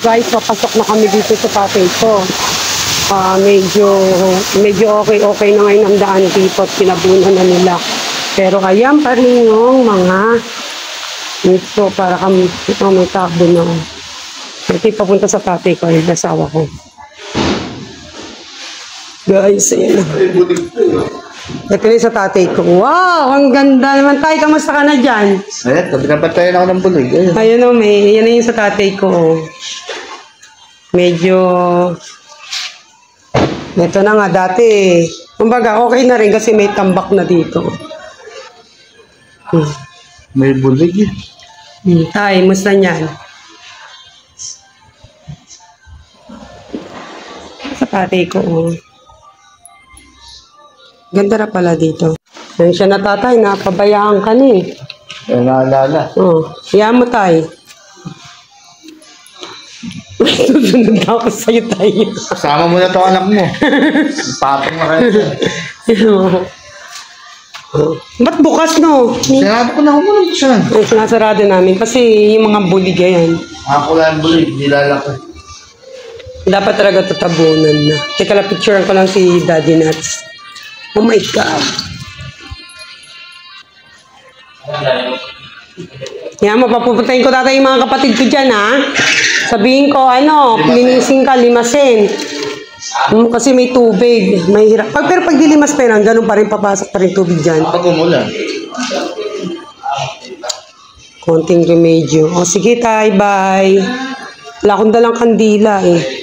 Guys, papasok na kami dito sa tatay ko. Medyo okay na ngayon ang daan dito at pinabunan na nila. Pero ayan pa rin yung mga ito para kami may takbo na. Ito papunta sa tatay ko, yung asawa ko. Guys, ayan na. Ito na sa tatay ko. Wow, ang ganda naman tayo. Kamusta ka na dyan? Ayan, napatayin ako ng bulig. Ayun o, yan na yung sa tatay ko. Medyo, ito na nga dati. Kumbaga, okay na rin kasi may tambak na dito. May bulig eh. Tay, musta niyan? Sa tatay ko, oh. Ganda na pala dito. Yan siya na tatay, napabayaan ka ni. Ay, naalala. Oh, yan mo tay. Susunod na ako sa'yo tayo. Kasama mo na to anak mo. Papang na kayo. Ba't bukas no? Sinado ko na ako muna siya. Ay, sinasarado namin kasi yung mga bulig yan. Ako lang bulig, nilalaki. Dapat talaga tatabunan na. Teka lang, picturean ko lang si Daddy Nuts. Oh my God. Yan, mapapupuntahin ko tatay yung mga kapatid ko dyan, ha? Sabihin ko, linisin ka, limasin. Kasi may tubig, may hirap. Pero pag dilimas pa yun, ganun pa rin, papasok pa rin tubig dyan. Pag umulan. Konting remedyo. O sige tay, bye. Wala akong dalang kandila eh.